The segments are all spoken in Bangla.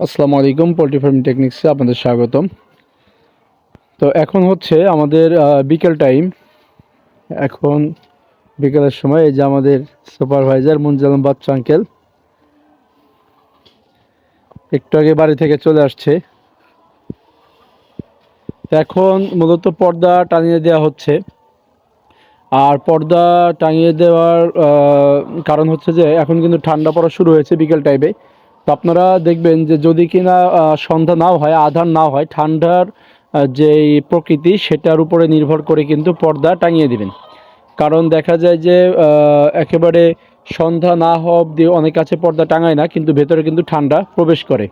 আসসালামু আলাইকুম, পোল্ট্রি ফার্মিং টেকনিক্সে আপনাদের স্বাগতম। তো এখন হচ্ছে আমাদের বিকেল টাইম। এখন বিকেলের সময় এই যে আমাদের সুপারভাইজার মুনজালাম বাচ্চা আঙ্কেল একটু আগে বাড়ি থেকে চলে আসছে। তো এখন মূলত পর্দা টানিয়ে দেওয়া হচ্ছে। আর পর্দা টাঙিয়ে দেওয়ার কারণ হচ্ছে যে এখন কিন্তু ঠান্ডা পড়া শুরু হয়েছে বিকেল টাইমে। তো আপনারা দেখবেন যে যদি কিনা সন্ধ্যা নাও হয়, আধার নাও হয়, ঠান্ডার যেই প্রকৃতি সেটার উপরে নির্ভর করে কিন্তু পর্দা টাঙিয়ে দিবেন। কারণ দেখা যায় যে একেবারে সন্ধ্যা না হওয়া অবধি অনেক কাছে পর্দা টাঙায় না, কিন্তু ভেতরে কিন্তু ঠান্ডা প্রবেশ করে।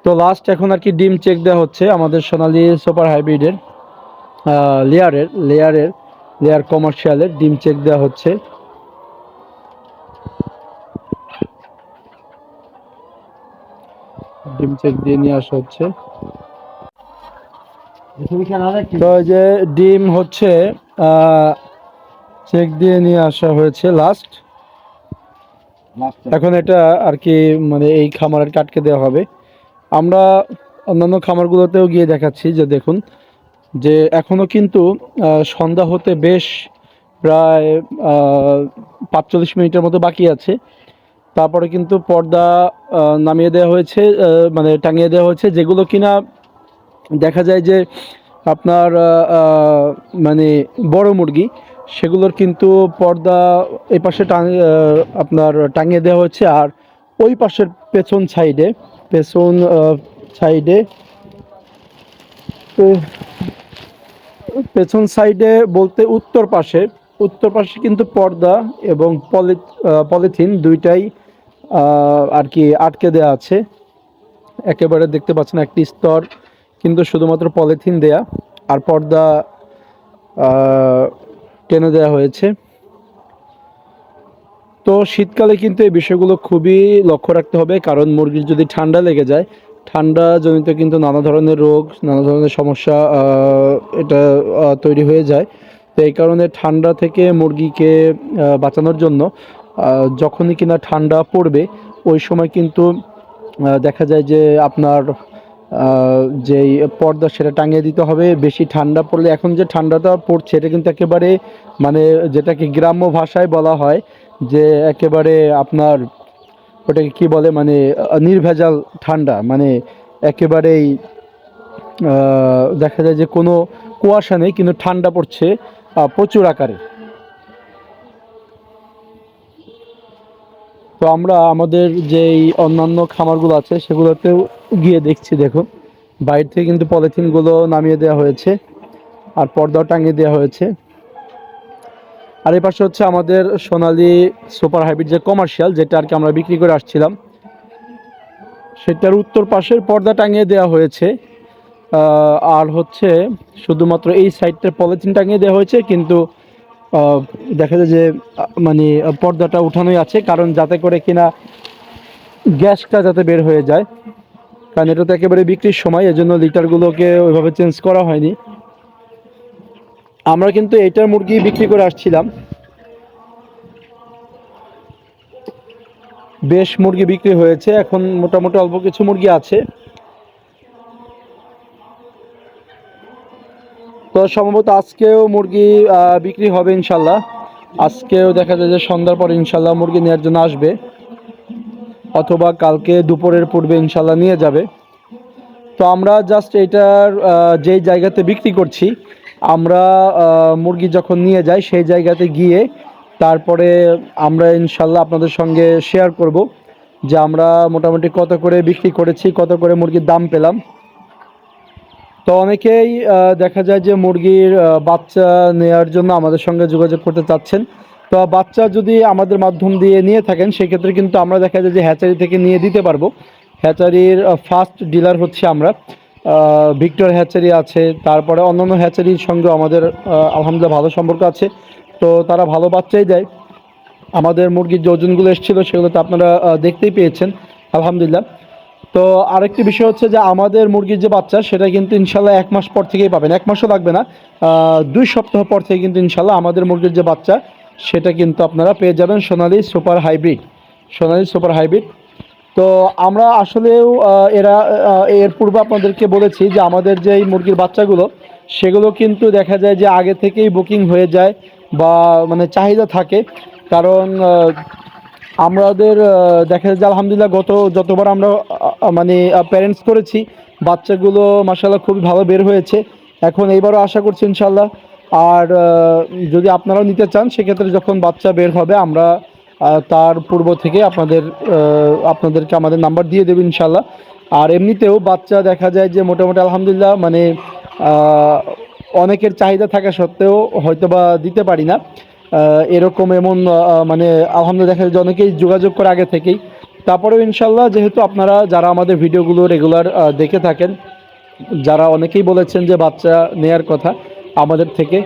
তো লাস্ট এখন আর কি ডিম চেক দেওয়া হচ্ছে আমাদের সোনালী সুপার হাইব্রিডের লেয়ার কমার্শিয়ালের ডিম চেক দেওয়া হচ্ছে। ডিম চেক দিয়ে নিয়ে আসা হচ্ছে। তো যে ডিম হচ্ছে চেক দিয়ে নিয়ে আসা হয়েছে লাস্ট। এখন এটা আর কি মানে এই খামারের কাটকে দেওয়া হবে। আমরা অন্যান্য খামারগুলোতেও গিয়ে দেখাচ্ছি যে দেখুন যে এখনও কিন্তু সন্ধ্যা হতে বেশ প্রায় ৪৫ মিনিটের মতো বাকি আছে। তারপরে কিন্তু পর্দা নামিয়ে দেওয়া হয়েছে, মানে টাঙিয়ে দেওয়া হয়েছে, যেগুলো কিনা দেখা যায় যে আপনার মানে বড় মুরগি, সেগুলোর কিন্তু পর্দা এই পাশে আপনার টাঙিয়ে দেওয়া হচ্ছে। আর ওই পাশের পেছন সাইডে পেছন সাইডে বলতে উত্তর পাশে কিন্তু পর্দা এবং পলিথিন দুইটাই আর কি আটকে দেওয়া আছে। একেবারে দেখতে পাচ্ছেন একটি স্তর কিন্তু শুধুমাত্র পলিথিন দেয়া, আর পর্দা টেনে দেওয়া হয়েছে। তো শীতকালে কিন্তু এই বিষয়গুলো খুবই লক্ষ্য রাখতে হবে, কারণ মুরগির যদি ঠান্ডা লেগে যায়, ঠান্ডা জনিত কিন্তু নানা ধরনের রোগ, নানা ধরনের সমস্যা এটা তৈরি হয়ে যায়। তো এই কারণে ঠান্ডা থেকে মুরগিকে বাঁচানোর জন্য যখনই কিনা ঠান্ডা পড়বে ওই সময় কিন্তু দেখা যায় যে আপনার যেই পর্দা সেটা টাঙিয়ে দিতে হবে। বেশি ঠান্ডা পড়লে, এখন যে ঠান্ডাটা পড়ছে এটা কিন্তু একেবারে মানে যেটাকে গ্রাম্য ভাষায় বলা হয় যে একেবারে আপনার ওটাকে কি বলে, মানে নির্ভেজাল ঠান্ডা, মানে একেবারেই দেখা যায় যে কোনো কুয়াশা নেই কিন্তু ঠান্ডা পড়ছে প্রচুর আকারে। তো আমরা আমাদের যেই অন্যান্য খামারগুলো আছে সেগুলোতেও গিয়ে দেখছি, দেখুন বাইরে থেকে কিন্তু পলিথিনগুলো নামিয়ে দেওয়া হয়েছে আর পর্দাও টাঙিয়ে দেওয়া হয়েছে। আর এই পাশে হচ্ছে আমাদের সোনালী সুপার হাইব্রিড যে কমার্শিয়াল, যেটা আর কি আমরা বিক্রি করে আসছিলাম, সেটার উত্তর পাশের পর্দা টাঙিয়ে দেওয়া হয়েছে। আর হচ্ছে শুধুমাত্র এই সাইডটার পলিথিন টাঙিয়ে দেওয়া হয়েছে, কিন্তু দেখা যায় যে মানে পর্দাটা উঠানোই আছে, কারণ যাতে করে কিনা গ্যাসটা যাতে বের হয়ে যায়, কারণ এটা তো একেবারে বিক্রির সময়, এজন্য লিটারগুলোকে ওইভাবে চেঞ্জ করা হয়নি। আমরা কিন্তু এইটার মুরগি বিক্রি করে আসছিলাম, বেশ মুরগি বিক্রি হয়েছে, এখন মোটামুটি অল্প কিছু মুরগি আছে। তো সম্ভবত আজকেও মুরগি বিক্রি হবে ইনশাল্লাহ। আজকেও দেখা যায় যে সন্ধ্যার পরে ইনশাল্লাহ মুরগি নেওয়ার জন্য আসবে, অথবা কালকে দুপুরের পূর্বে ইনশাল্লাহ নিয়ে যাবে। তো আমরা জাস্ট এটার যেই জায়গাতে বিক্রি করছি, আমরা মুরগি যখন নিয়ে যাই সেই জায়গাতে গিয়ে তারপরে আমরা ইনশাল্লাহ আপনাদের সঙ্গে শেয়ার করব যে আমরা মোটামুটি কত করে বিক্রি করেছি, কত করে মুরগির দাম পেলাম। তো অনেকেই দেখা যায় যে মুরগির বাচ্চা নেওয়ার জন্য আমাদের সঙ্গে যোগাযোগ করতে চাচ্ছেন। তো বাচ্চা যদি আমাদের মাধ্যম দিয়ে নিয়ে থাকেন সেক্ষেত্রে কিন্তু আমরা দেখা যায় যে হ্যাচারি থেকে নিয়ে দিতে পারবো। হ্যাচারির ফার্স্ট ডিলার হচ্ছে আমরা। ভিক্টর হ্যাচারি আছে, তারপরে অন্যান্য হ্যাচারির সঙ্গেও আমাদের আলহামদুলিল্লাহ ভালো সম্পর্ক আছে। তো তারা ভালো বাচ্চাই দেয়। আমাদের মুরগির যে ওজনগুলো এসেছিলো সেগুলো তো আপনারা দেখতেই পেয়েছেন আলহামদুলিল্লাহ। তো আরেকটি বিষয় হচ্ছে যে আমাদের মুরগির যে বাচ্চা সেটা কিন্তু ইনশাল্লাহ 1 মাস পর থেকেই পাবেন, 1 মাসও লাগবে না, 2 সপ্তাহ পর থেকে কিন্তু ইনশাল্লাহ আমাদের মুরগির যে বাচ্চা সেটা কিন্তু আপনারা পেয়ে যাবেন সোনালী সুপার হাইব্রিড। তো আমরা আসলেও এর পূর্বে আপনাদেরকে বলেছি যে আমাদের যে এই মুরগির বাচ্চাগুলো সেগুলো কিন্তু দেখা যায় যে আগে থেকেই বুকিং হয়ে যায় বা মানে চাহিদা থাকে। কারণ আমাদের দেখা যায় যে আলহামদুলিল্লাহ যতবার আমরা মানে প্যারেন্টস করেছি বাচ্চাগুলো মাশাআল্লাহ খুবই ভালো বের হয়েছে। এখন এইবারও আশা করছি ইনশাল্লাহ। আর যদি আপনারাও নিতে চান সেক্ষেত্রে যখন বাচ্চা বের হবে আমরা তার পূর্ব থেকে আপনাদেরকে আমাদের নাম্বার দিয়ে দেবো ইনশাল্লাহ। আর এমনিতেও বাচ্চা দেখা যায় যে মোটামুটি আলহামদুলিল্লাহ মানে অনেকের চাহিদা থাকা সত্ত্বেও হয়তোবা দিতে পারি না। এমন মানে আলহামদুলিল্লাহ দেখা যায় যে অনেকেই যোগাযোগ করে আগে থেকেই। তারপরেও ইনশাল্লাহ যেহেতু আপনারা যারা আমাদের ভিডিওগুলো রেগুলার দেখে থাকেন, যারা অনেকেই বলেছেন যে বাচ্চা নেয়ার কথা আমাদের থেকে,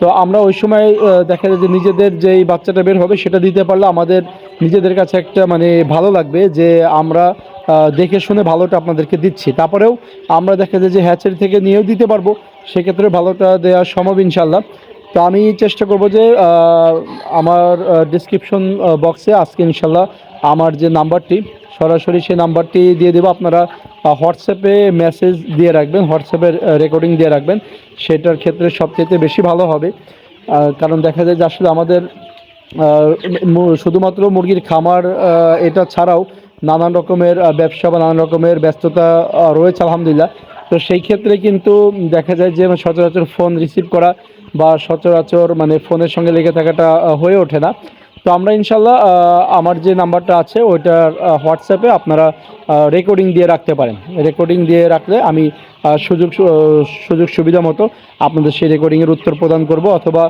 তো আমরা ওই সময় দেখা যায় যে নিজেদের যেই বাচ্চাটা বের হবে সেটা দিতে পারলে আমাদের নিজেদের কাছে একটা মানে ভালো লাগবে যে আমরা দেখে শুনে ভালোটা আপনাদেরকে দিচ্ছি। তারপরেও আমরা দেখা যায় যে হ্যাচারি থেকে নিয়েও দিতে পারবো, সেক্ষেত্রে ভালোটা দেওয়া সম্ভব ইনশাল্লাহ। তো আমি চেষ্টা করব যে আমার ডিসক্রিপশন বক্সে আজকে ইনশাল্লাহ আমার যে নাম্বারটি সরাসরি সেই নাম্বারটি দিয়ে দেবো। আপনারা হোয়াটসঅ্যাপে মেসেজ দিয়ে রাখবেন, হোয়াটসঅ্যাপের রেকর্ডিং দিয়ে রাখবেন, সেটার ক্ষেত্রে সবচেয়ে বেশি ভালো হবে। কারণ দেখা যায় যে আসলে আমাদের শুধুমাত্র মুরগির খামার এটা ছাড়াও নানান রকমের ব্যবসা বা নানান রকমের ব্যস্ততা রয়েছে আলহামদুলিল্লাহ। তো সেই ক্ষেত্রে কিন্তু দেখা যায় যে সচরাচর ফোন রিসিভ করা বা সচরাচর মানে ফোনের সঙ্গে লেগে থাকাটা হয়ে ওঠে না। তো আমরা ইনশাল্লাহ আমার যে নাম্বারটা আছে ওইটার হোয়াটসঅ্যাপে আপনারা রেকর্ডিং দিয়ে রাখতে পারেন। রেকর্ডিং দিয়ে রাখলে আমি সুযোগ সুবিধা মতো আপনাদের সেই রেকর্ডিংয়ের উত্তর প্রদান করব, অথবা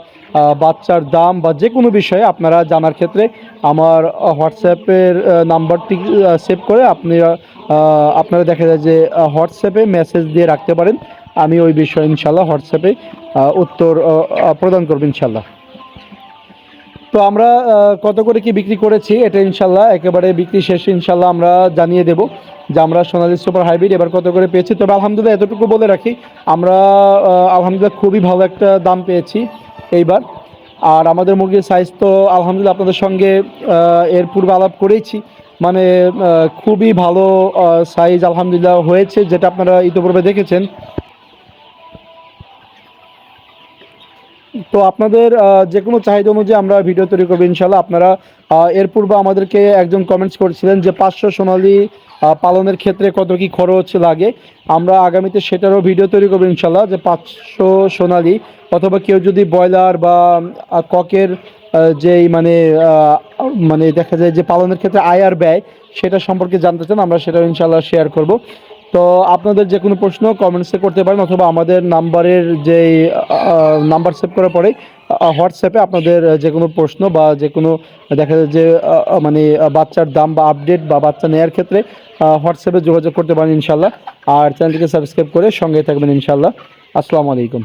বাচ্চার দাম বা যে কোনো বিষয়ে আপনারা জানার ক্ষেত্রে আমার হোয়াটসঅ্যাপের নাম্বারটি সেভ করে আপনারা দেখা যায় যে হোয়াটসঅ্যাপে মেসেজ দিয়ে রাখতে পারেন। আমি ওই বিষয়ে ইনশাল্লাহ হোয়াটসঅ্যাপে উত্তর প্রদান করব ইনশাল্লাহ। তো আমরা কত করে কি বিক্রি করেছি এটা ইনশাল্লাহ একেবারে বিক্রি শেষে ইনশাল্লাহ আমরা জানিয়ে দেব যে আমরা সোনালী সুপার হাইব্রিড এবার কত করে পেয়েছি। তবে আলহামদুলিল্লাহ এতটুকু বলে রাখি, আমরা আলহামদুলিল্লাহ খুবই ভালো একটা দাম পেয়েছি এইবার। আর আমাদের মুরগির সাইজ তো আলহামদুলিল্লাহ আপনাদের সঙ্গে এর পূর্বে আলাপ করেইছি, মানে খুবই ভালো সাইজ আলহামদুলিল্লাহ হয়েছে, যেটা আপনারা ইতিপূর্বে দেখেছেন। তো আপনাদের যে কোনো চাহিদা অনুযায়ী আমরা ভিডিও তৈরি করবো ইনশাল্লাহ। আপনারা এর পূর্বে আমাদেরকে একজন কমেন্টস করেছিলেন যে 500 সোনালী পালনের ক্ষেত্রে কত কি খরচ লাগে। আমরা আগামীতে সেটারও ভিডিও তৈরি করবো ইনশাল্লাহ, যে 500 সোনালী অথবা কেউ যদি ব্রয়লার বা ককের যেই মানে দেখা যায় যে পালনের ক্ষেত্রে আয় আর ব্যয় সেটা সম্পর্কে জানতে চান, আমরা সেটাও ইনশাল্লাহ শেয়ার করব। তো আপনাদের যে কোনো প্রশ্ন কমেন্টসে করতে পারেন, অথবা আমাদের নাম্বারের যে নাম্বার সেভ করার পরে হোয়াটসঅ্যাপে আপনাদের যে কোনো প্রশ্ন বা যে কোনো দেখা যায় যে মানে বাচ্চার দাম বা আপডেট বা বাচ্চা নেওয়ার ক্ষেত্রে হোয়াটসঅ্যাপে যোগাযোগ করতে পারেন ইনশাল্লাহ। আর চ্যানেলটিকে সাবস্ক্রাইব করে সঙ্গে থাকবেন ইনশাল্লাহ। আসসালামু আলাইকুম।